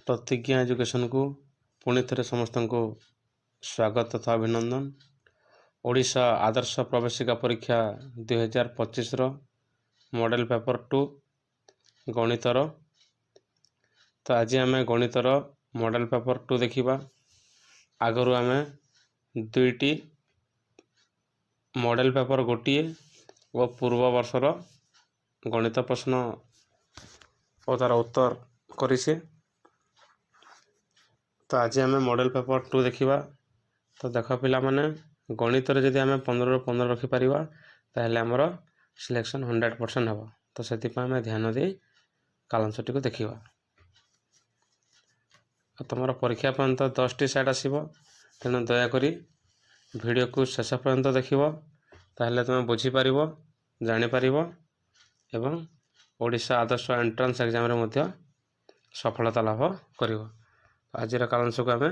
प्रतिज्ञा एजुकेशन को पुणी थे समस्त को स्वागत तथा अभिनंदन। ओडिशा आदर्श प्रवेशिका परीक्षा 2025 मॉडल पेपर 2 गणितर। तो आज आम गणितर मॉडल पेपर 2 देखा। आगु आम दुईटी मॉडल पेपर गोटे और पूर्व वर्षर गणित प्रश्न और तार उत्तर करिसे। तो आज आम मॉडल पेपर 2 देखा। तो देख पिला माने गणित जदि आम 15 ରୁ 15 रखिपर ताहले आमर सिलेक्शन 100% हम। तो से ध्यान दे कालांशटी को देखा। तुम परीक्षा पर्यंत 10टी साइट आसो, तेणु दयाकोरी वीडियो को शेष पर्यंत देख ताहले तुम बुझीपर जापर एवं ओडिशा आदर्श एंट्रांस एग्जाम रे मध्य सफलता लाभ कर। आज कालांश को आम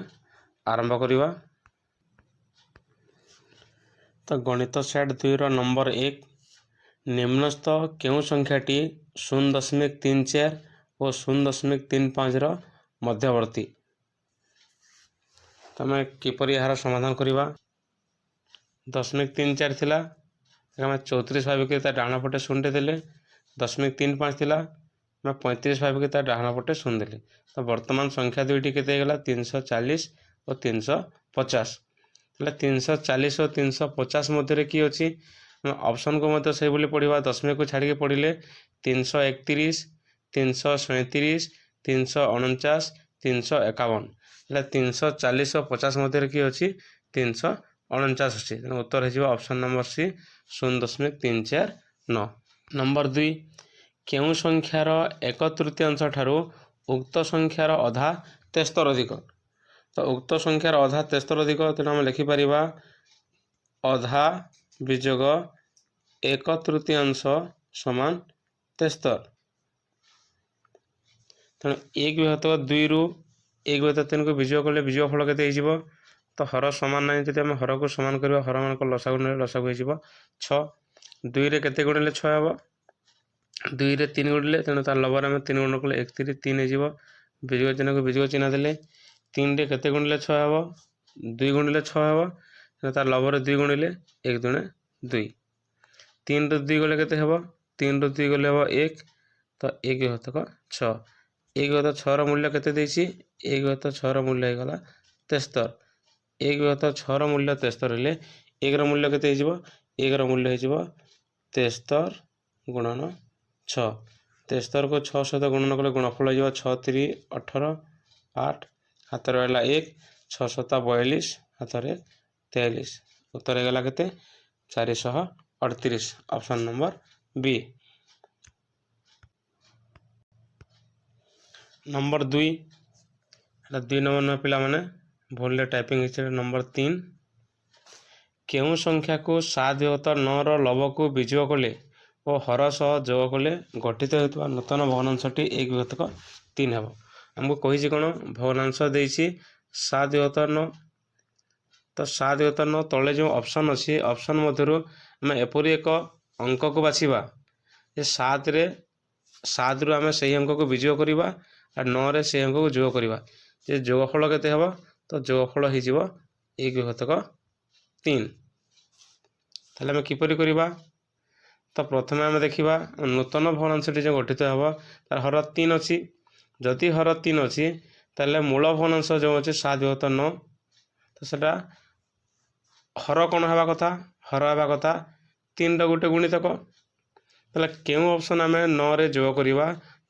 आरंभ करवा। तो गणित सेट 2 नंबर 1 निम्नस्थ केउ संख्याटी 0.34 और 0.35 मध्यवर्ती। तो आम किपर यार समाधान करवा। 0.34 थिला आम 34 भाविक डाण पटे शून्य देले। 0.35 थिला मैं 35 भाविक डाण पटे शून्य देले। तो वर्तमान संख्या दुईटी केते गला 340 और 350। 340 और 350 मध्य कि अच्छी ऑप्शन को मत से पढ़ा। दशमिक को छाड़ी पढ़ले 331, 337, 349, 351। 340 और 50 मध्य कि अच्छी 349 अच्छी। उत्तर हो ऑप्शन नंबर सी 0.349। नंबर 2 केउ संख्यार 1/3 ठारू उक्त संख्यार अधा 73 अधिक। तो उक्त संख्यार अधा 73 अधिक तेणु आम लिखिपर अधा विजोग 1/3 समान 73। तेणु 1/2 ରୁ 1/3 को विजोग कले विजोग फल के। तो हर सामान ना जब आम हर को सामान करवा हर मान लसागु ना लसागु हो 6। 2 रे केते गुणिले 6 हम। 2 रे 3 गुणिले तेणु तार लबर आम 3 गुण कले 1 3 3 हो। विजोग चिन्ह को विजोग चिन्ह देले 3 रे केते गुणिले 6 हम। 2 गुणिले 6 हम तेणु तार लबर 2 गुणिले 1 दूणे 2। 3 ରୁ 2 गले केते हम। 3 ରୁ 2 गले हम 1। तो 1/6। 1/6 मूल्य केते देछि। 1/6 मूल्य हो गला 73। 1/6 मूल्य 73 हेले 1 रो मूल्य केते हो। 1 रो मूल्य हो 73 गुणन 6। 73 को 6 सहित गुणन कले गुणफल हो 6 3 18 8 हाथ रहा 1 6 7 42 हाथ 43। उत्तर हो गला केते 438। Option number B. Number 2 2 number पिला माने भूल टाइपिंग हिस्ट्री। नंबर 3 केउ संख्या को 7/9 लव को विजोग कले और हर सह जोग कले गठित होता नूतन भग्नांशटी 1/3 हम। आमको कही कौन भग्नांश देछि 7/9। तो 7/9 तले जो ऑप्शन अच्छी ऑप्शन मध्य आम एपरी एक अंक को बाछिबा जे 7 ରୁ आम से अंक को विजोग करवा और 9 रे से अंक को जोग करवा। जे जोगफल केते हम। तो जोगफल हो 1/3। ताहले आम किपरि करवा। तो प्रथम आम देखा नूतन भग्नांशटी जो गठित हम तार हर 3 अच्छी। जदि हर 3 अच्छी ताहले मूल भग्नांश जो अच्छे 7/9। तो सेटा हर कौन हवा कथा हर हवा कथा 3 रो गोटे गुणितक। ताहले केउ ऑप्शन आम 9 रे जोग करवा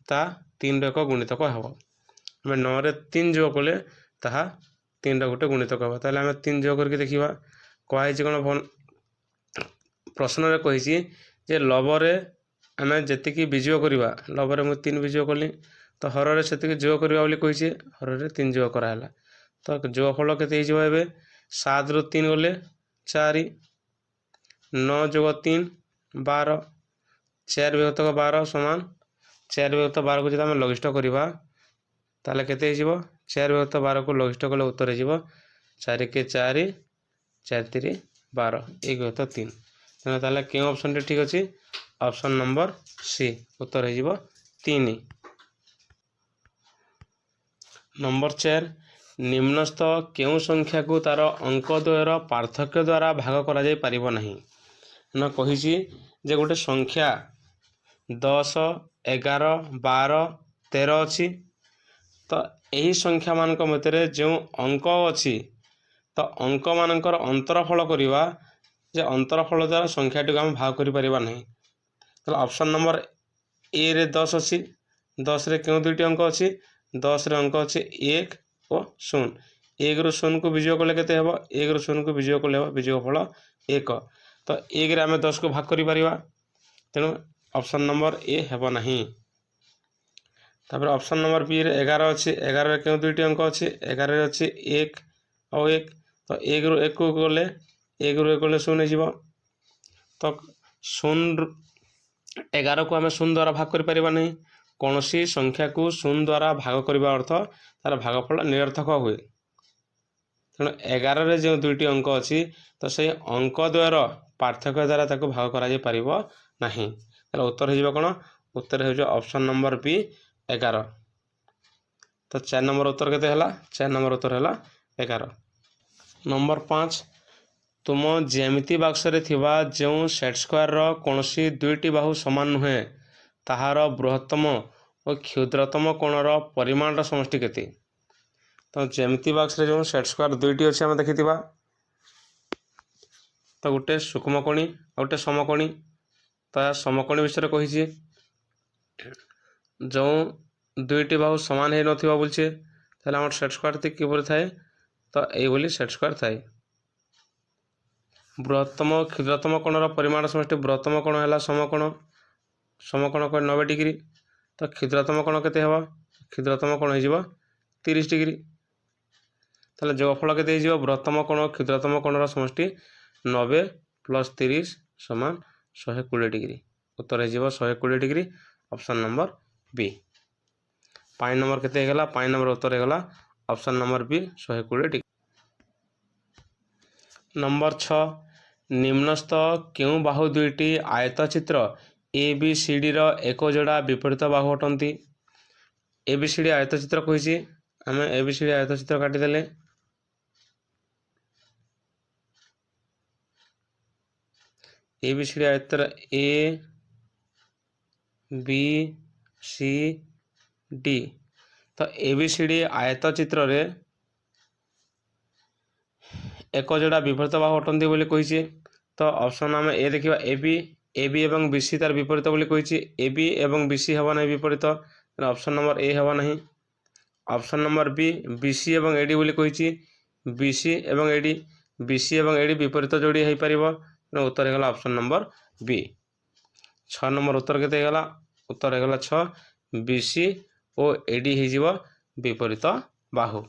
ता 3 रो एक गुणितक हम। आम 9 रे 3 जोग कले ताहा 3 रो गोटे गुणितक हम। ताहले आम 3 जोग करके देखा कही कौन प्रश्न रे कही जे लबरे आम जी विजोग करवा लबरे मुझे 3 विजोग कली। तो हर से जोग करवा कही हर 3 जोग कराला। तो जोग फल के 7 ରୁ 3 गले 4 9 जोग 3 12 4/12 समान 4/12 को जब आम लघिष्ठ करवा ताले केते 4/12 को लघिष्ठ कले उत्तर हो 4 के 4 4 3 12 1/3। तेना क्यों ऑप्शन ठीक अच्छे ऑप्शन नंबर सी उत्तर हो 3। नंबर 4 निम्नस्थ केउं संख्या को तार अंक द्वयर पार्थक्य द्वारा भाग करा जाय परिबो नाही न कहिछि जे गोटे संख्या 10 11 12 13 अछि तो यही संख्या मानक मध्य जो अंक अछि तो अंक मानकर अंतरफल करिवा जे अंतरफल द्वारा संख्याटी को हम भाग करि परिबा नाही। तो ऑप्शन नंबर ए रे 10 अछि 10 रे केउ दुईटी अंक अछि 10 रे अंक अछि 1 और 0 1 रु 0 को विजय कले केते हेबो 1 रु 0 को विजय कले हेबो विजय फल 1 तो 1 रे आमे 10 को भाग करि परिबा तेणु ऑप्शन नंबर ए हेबो नाही। तापर ऑप्शन नंबर बी रे 11 अछि 11 रे केउ दुईटी अंक अछि 11 रे अछि 1 और 1 तो 1 रु 1 को गले 1 रु 1 गले 0 जीवो तो 0 11 को आम 0 द्वारा भाग कर पारिबा नहीं कौन सी संख्या को 0 द्वारा भाग करने अर्थ तार भागफल निरर्थक हुए तेणु 11 रे जो दुईटी अंक अच्छी तो से अंक द्वयर पार्थक्य द्वारा ताको भाग करा पारिबो नहीं उत्तर हो कौन उत्तर हो ऑप्शन नंबर बी 11। तो 4 नंबर उत्तर केते हला 4 नंबर उत्तर हला 11। नंबर 5 तुम ज्यामिति बाक्स रे थिबा जो सेट स्क्वायर रो कोनसी दुईटी बाहु समान नुहे ताहार बृहत्तम और क्षुद्रतम कोणर परिमाण समष्टि केते। तो ज्यामिति बाक्स रे जो सेट स्क्वायर दुईटी अछि हम देखिथिबा तो गोटे सूक्ष्मकोणी और गोटे समकोणी तो समकोणी विषय कहिछि जो दुईटी बाहु समान हे नथिबा बोलछे ताले हमर सेट स्क्वायर ति किपरि थाए तो एई बोली सेट स्क्वायर थाए। बृहत्तम क्षुद्रतम कोणर परिमाण समष्टि बृहत्तम कोण है समकोण समकोण को 90 डिग्री तो क्षुद्रतम कोण केते हेबो क्षुद्रतम कोण हो 30 डिग्री ताले जोगफल केते हो बृहत्तम कोण क्षुद्रतम कोणर समष्टि 90 + 30 समान 120 डिग्री उत्तर हो 120 degree option number B. 5 number केते गला 5 नंबर उत्तर गला option number B 120 degree. Number 6 निम्नस्थ केउ बाहु दुईटी आयतचित्र ए बी सी डी रो एक जोड़ा विपरीत बाहु अटंती ए बी सी डी आयतचित्र कहिछि आमे ए बी सी डी आयतचित्र काटि देले ए बी सी डी आयतचित्र ए बी सी डी तो ए बी सी डी आयतचित्र रे एक जोड़ा विपरीत बाहु अटंती बोली कहिछि तो ऑप्शन आम ए देखिबा ए बी एवं बी सी तार विपरीत बोली कहिछि ए बी एवं बी सी हेबा नहीं विपरीत ऑप्शन नंबर ए हेबा नहीं। ऑप्शन नंबर बी सी एवं एडी बोली कहिछि बी सी एवं एडी विपरीत जोड़ी हो पारिबो उत्तर हेगला ऑप्शन नंबर बी। 6 नंबर उत्तर केते हेगला उत्तर हेगला 6 बी सी और एडी हो जिवो विपरीत बाहु।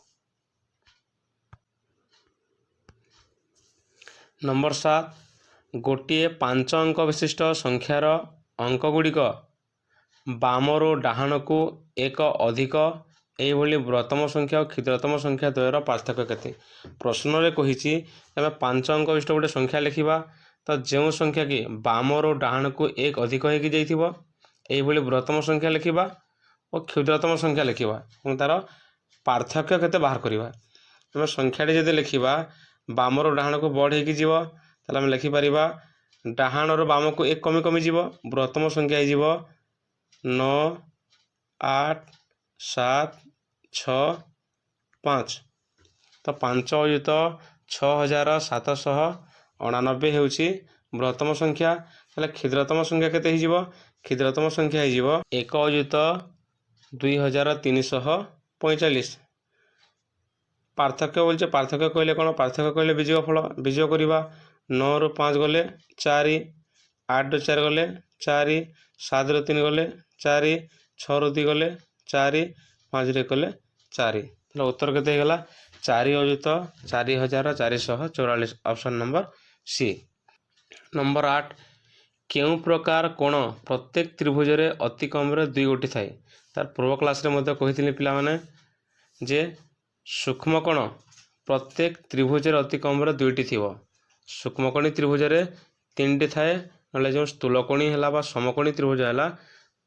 नंबर 7 गोटे 5 अंक विशिष्ट संख्यार अंक गुड़िक बामरू डाहाण को एक अधिक एभली बृहत्तम संख्या और क्षुद्रतम संख्या द्वयर पार्थक्य केते। प्रश्न रे कहिछि तमे 5 अंक विशिष्ट गोटे संख्या लिखिबा तो जो संख्या की बामरू डाहाण को एक अधिक होगी जाइथिबो एभली बृहत्तम संख्या लिखिबा और क्षुद्रतम संख्या लिखिबा और तार पार्थक्य केते बाहर करिबा। तमे संख्याटी जदि लिखिबा बामरू डाहाण को बढ़ होगी जीवो ताले हम लिखि परिबा डाहाण रो बाम को एक कमी कमी जीवो बृहत्तम संख्या हो जीवो 9 8 7 6 5 तो 5 युत 6789 होउछि बृहत्तम संख्या ताले क्षुद्रतम संख्या केते हो जीवो क्षुद्रतम संख्या हो जीवो 1 युत 2345 पार्थक्य बोलছে पार्थक्य कहले कौन पार्थक्य कहले बीजय फल बीजय करवा 9 रु 5 गले 4 8 रु 4 गले 4 7 रु 3 गले 4 6 रु 2 गले 4 5 रे गले 4 उत्तर केते गला 4 अयुत 4444 ऑप्शन नंबर सी। नंबर 8 केउ प्रकार कोण प्रत्येक त्रिभुज रे अति कम रे 2 गोटी थाए तार पूर्व क्लास रे मध्य कहिथिले पिला माने जे सूक्ष्मकोण प्रत्येक त्रिभुज अति कम दुईटी थी सूक्ष्मकोणी त्रिभुज 3टी थाए ना जो स्थूलकोणी है समकोणी त्रिभुज है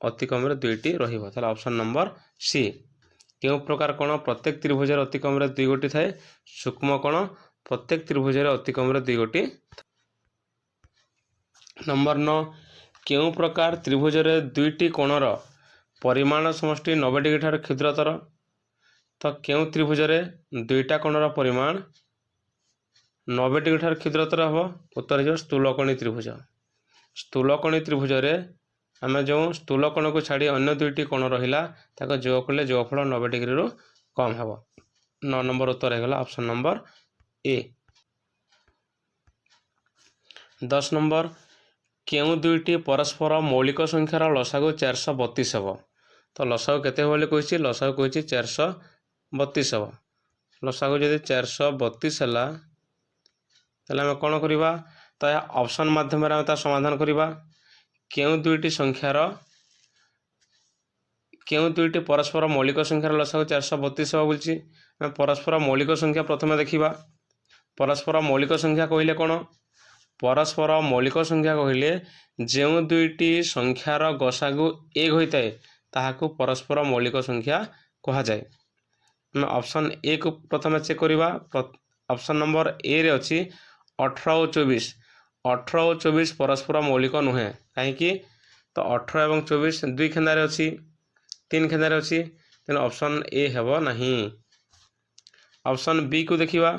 अति कम दुईटी रही ऑप्शन नंबर सी। କେଉଁ ପ୍ରକାର କୋଣ ପ୍ରତ୍ୟେକ ତ୍ରିଭୁଜରେ ଅତି କମରେ 2 ଗୋଟି ଥାଏ? ସୂକ୍ଷ୍ମ କୋଣ ପ୍ରତ୍ୟେକ ତ୍ରିଭୁଜରେ ଅତି କମରେ 2 ଗୋଟି। ନମ୍ବର 9 କେଉଁ ପ୍ରକାର ତ୍ରିଭୁଜରେ 2ଟି କୋଣର ପରିମାଣ ସମଷ୍ଟି 90 ଡିଗ୍ରୀ ଠାରୁ କ୍ଷୁଦ୍ରତର? ତ କେଉଁ ତ୍ରିଭୁଜରେ 2ଟା କୋଣର ପରିମାଣ 90 ଡିଗ୍ରୀ ଠାରୁ କ୍ଷୁଦ୍ରତର ହେବ? ଉତ୍ତର ହେଇଯିବ ସ୍ଥୂଳକୋଣୀ ତ୍ରିଭୁଜ। ସ୍ଥୂଳକୋଣୀ ତ୍ରିଭୁଜରେ ଆମେ ଯେଉଁ ସ୍ଥୂଳକୋଣକୁ ଛାଡ଼ି ଅନ୍ୟ 2ଟି କୋଣ ରହିଲା ତାକୁ ଯୋଗ କଲେ ଯୋଗଫଳ 90 ଡିଗ୍ରୀରୁ କମ୍ ହେବ। 9 ନମ୍ବର ଉତ୍ତର ହେଇଗଲା ଅପସନ୍ ନମ୍ବର ଏ। 10 ନମ୍ବର କେଉଁ 2ଟି ପରସ୍ପର ମୌଳିକ ସଂଖ୍ୟାର ଲସାଗୁ 432 ହେବ? ତ ଲସାଗୁ କେତେ ହେବ ବୋଲି କହିଛି? ଲସାଗୁ କହିଛି 432 ହେବ। ଲସାଗୁ ଯଦି 432 ହେଲା ତାହେଲେ ଆମେ କ'ଣ କରିବା? ତ ଏହା ଅପସନ୍ ମାଧ୍ୟମରେ ଆମେ ତା ସମାଧାନ କରିବା। କେଉଁ 2ଟି ପରସ୍ପର ମୌଳିକ ସଂଖ୍ୟାର ଲସାଗୁ 432 ହେବ ବୋଲଛି? ଆମେ ପରସ୍ପର ମୌଳିକ ସଂଖ୍ୟା ପ୍ରଥମେ ଦେଖିବା। ପରସ୍ପର ମୌଳିକ ସଂଖ୍ୟା କହିଲେ କ'ଣ? ପରସ୍ପର ମୌଳିକ ସଂଖ୍ୟା କହିଲେ ଯେଉଁ 2ଟି ସଂଖ୍ୟାର ଗସାଗୁ 1 ହୋଇଥାଏ ତାହାକୁ ପରସ୍ପର ମୌଳିକ ସଂଖ୍ୟା କୁହାଯାଏ। ଆମେ ଅପସନ୍ ଏ କୁ ପ୍ରଥମେ ଚେକ୍ କରିବା। ଅପସନ୍ ନମ୍ବର ଏରେ ଅଛି 18 ଓ 24। 18 ଓ 24 ପରସ୍ପର ମୌଳିକ ନୁହେଁ। କାହିଁକି? ତ 18 ଏବଂ 24 2 ଖେନ୍ଦାରେ ଅଛି, 3 ଖେନ୍ଦାରେ ଅଛି, ତେଣୁ ଅପସନ୍ ଏ ହେବ ନାହିଁ। ଅପସନ୍ ବି କୁ ଦେଖିବା।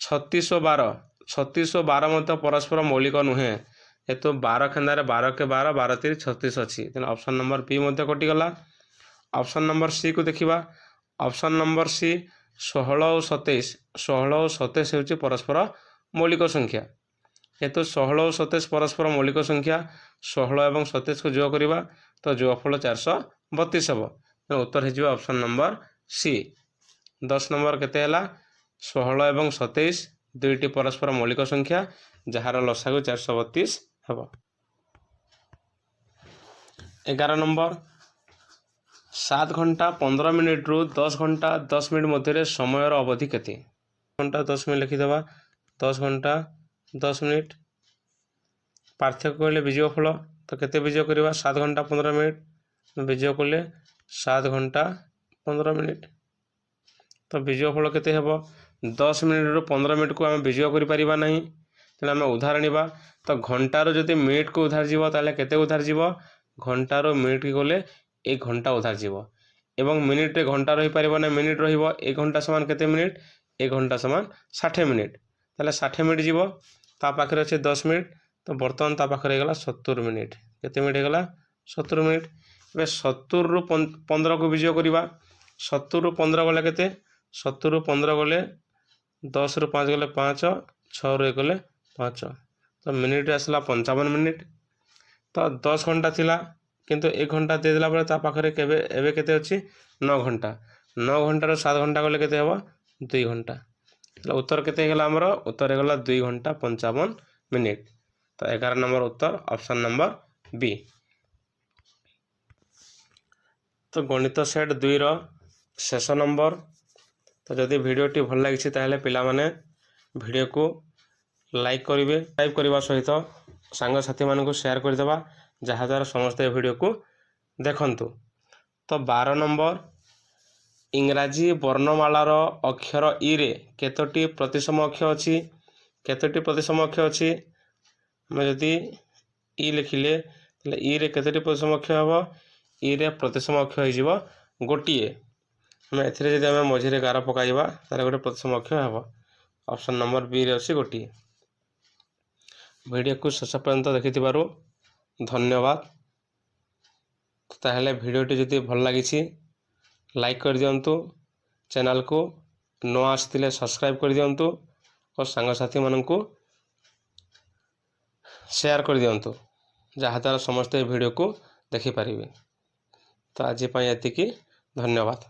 36 ଓ 12 ମଧ୍ୟ ପରସ୍ପର ମୌଳିକ ନୁହେଁ। ଯେହେତୁ 12 ଖେନ୍ଦାରେ 12 କେ 12 12 3 36 ଅଛି, ତେଣୁ ଅପସନ୍ ନମ୍ବର ବି ମଧ୍ୟ କଟିଗଲା। ଅପସନ୍ ନମ୍ବର ସି କୁ ଦେଖିବା। ଅପସନ୍ ନମ୍ବର ସି 16 ଓ 27 ହେଉଛି ପରସ୍ପର ମୌଳିକ ସଂଖ୍ୟା। ଯେହେତୁ 16 ଓ 27 ପରସ୍ପର ମୌଳିକ ସଂଖ୍ୟା, 16 ଏବଂ 27କୁ ଯୋଗ କରିବା ତ ଯୋଗଫଳ 432 ହେବ। ତେଣୁ ଉତ୍ତର ହେଇଯିବ ଅପସନ୍ ନମ୍ବର ସି। 10 ନମ୍ବର କେତେ ହେଲା? 16 ଏବଂ 27 2ଟି ପରସ୍ପର ମୌଳିକ ସଂଖ୍ୟା ଯାହାର ଲସାଗୁ 432 ହେବ। 11 ନମ୍ବର 7 ଘଣ୍ଟା 15 ମିନିଟରୁ 10 ଘଣ୍ଟା 10 ମିନିଟ୍ ମଧ୍ୟରେ ସମୟର ଅବଧି କେତେ? ଘଣ୍ଟା 10 ମିନିଟ୍ ଲେଖିଦେବା। 10 ଘଣ୍ଟା 10 ମିନିଟ୍ ପାର୍ଥକ୍ୟ କହିଲେ ବିଜୋଗ ଫଳ, ତ କେତେ ବିଜୋଗ କରିବା? 7 ଘଣ୍ଟା 15 ମିନିଟ୍ ବିଜୋଗ କଲେ 7 ଘଣ୍ଟା 15 ମିନିଟ୍। ତ ବିଜୋଗ ଫଳ କେତେ ହେବ? 10 ମିନିଟ୍ରୁ 15 ମିନିଟ୍କୁ ଆମେ ବିଜୋଗ କରିପାରିବା ନାହିଁ, ତେଣୁ ଆମେ ଉଧାର ଆଣିବା। ତ ଘଣ୍ଟାରୁ ଯଦି ମିନିଟ୍କୁ ଉଧାର ଯିବ ତାହେଲେ କେତେ ଉଧାର ଯିବ? ଘଣ୍ଟାରୁ ମିନିଟ୍କି ଗଲେ 1 ଘଣ୍ଟା ଉଧାର ଯିବ। ଏବଂ ମିନିଟ୍ରେ ଘଣ୍ଟା ରହିପାରିବ ନା, ମିନିଟ୍ ରହିବ। 1 ଘଣ୍ଟା ସମାନ କେତେ ମିନିଟ୍? 1 ଘଣ୍ଟା ସମାନ 60 ମିନିଟ୍। ତାହେଲେ 60 ମିନିଟ୍ ଯିବ। ତା ପାଖରେ ଅଛି 10 ମିନିଟ୍, ତ ବର୍ତ୍ତମାନ ତା ପାଖରେ ହେଇଗଲା 70 ମିନିଟ୍। କେତେ ମିନିଟ୍ ହେଇଗଲା? 70 ମିନିଟ୍। ଏବେ 70ରୁ 15କୁ ବିଜୋଗ କରିବା। 70ରୁ 15 ଗଲେ କେତେ? 70ରୁ 15 ଗଲେ 10ରୁ 5 ଗଲେ 5, 6ରୁ 1 ଗଲେ 5, ତ ମିନିଟ୍ରେ ଆସିଲା 55 ମିନିଟ୍। ତ 10 ଘଣ୍ଟା ଥିଲା, କିନ୍ତୁ 1 ଘଣ୍ଟା ଦେଇଦେଲା ବେଳେ ତା ପାଖରେ ଏବେ କେତେ ଅଛି? 9 ଘଣ୍ଟା। 9 ଘଣ୍ଟାରୁ 7 ଘଣ୍ଟା ଗଲେ କେତେ ହେବ? 2 ଘଣ୍ଟା। ତାହେଲେ ଉତ୍ତର କେତେ ହେଇଗଲା ଆମର? ଉତ୍ତର ହେଇଗଲା 2 ଘଣ୍ଟା 55 ମିନିଟ୍। ତ 11 ନମ୍ବର ଉତ୍ତର ଅପସନ୍ ନମ୍ବର ବି। ତ ଗଣିତ ସେଟ୍ 2ର ଶେଷ ନମ୍ବର। ତ ଯଦି ଭିଡ଼ିଓଟି ଭଲ ଲାଗିଛି ତାହେଲେ ପିଲାମାନେ ଭିଡ଼ିଓକୁ ଲାଇକ୍ କରିବେ, ସବସ୍କ୍ରାଇବ୍ କରିବା ସହିତ ସାଙ୍ଗସାଥିମାନଙ୍କୁ ସେୟାର କରିଦେବା, ଯାହାଦ୍ୱାରା ସମସ୍ତେ ଏ ଭିଡ଼ିଓକୁ ଦେଖନ୍ତୁ। ତ 12 ନମ୍ବର ଇଂରାଜୀ ବର୍ଣ୍ଣମାଳାର ଅକ୍ଷର ଇରେ କେତୋଟି ପ୍ରତିସମ ଅକ୍ଷର ଅଛି? କେତୋଟି ପ୍ରତିସମ ଅକ୍ଷର ଅଛି? ଆମେ ଯଦି ଇ ଲେଖିଲେ ତାହେଲେ ଇରେ କେତୋଟି ପ୍ରତିସମ ଅକ୍ଷର ହେବ? ଇରେ ପ୍ରତିସମ ଅକ୍ଷର ହେଇଯିବ ଗୋଟିଏ। ଆମେ ଏଥିରେ ଯଦି ଆମେ ମଝିରେ ଗାର ପକାଇବା ତାହେଲେ ଗୋଟେ ପ୍ରତିସମ ଅକ୍ଷର ହେବ। ଅପସନ୍ ନମ୍ବର ବିରେ ଅଛି ଗୋଟିଏ। ଭିଡ଼ିଓକୁ ଶେଷ ପର୍ଯ୍ୟନ୍ତ ଦେଖିଥିବାରୁ ଧନ୍ୟବାଦ। ତାହେଲେ ଭିଡ଼ିଓଟି ଯଦି ଭଲ ଲାଗିଛି ଲାଇକ୍ କରିଦିଅନ୍ତୁ, ଚ୍ୟାନେଲକୁ ନ ଆସିଥିଲେ ସବସ୍କ୍ରାଇବ୍ କରିଦିଅନ୍ତୁ ଓ ସାଙ୍ଗସାଥିମାନଙ୍କୁ ସେୟାର କରିଦିଅନ୍ତୁ, ଯାହାଦ୍ୱାରା ସମସ୍ତେ ଏ ଭିଡ଼ିଓକୁ ଦେଖିପାରିବେ। ତ ଆଜି ପାଇଁ ଏତିକି, ଧନ୍ୟବାଦ।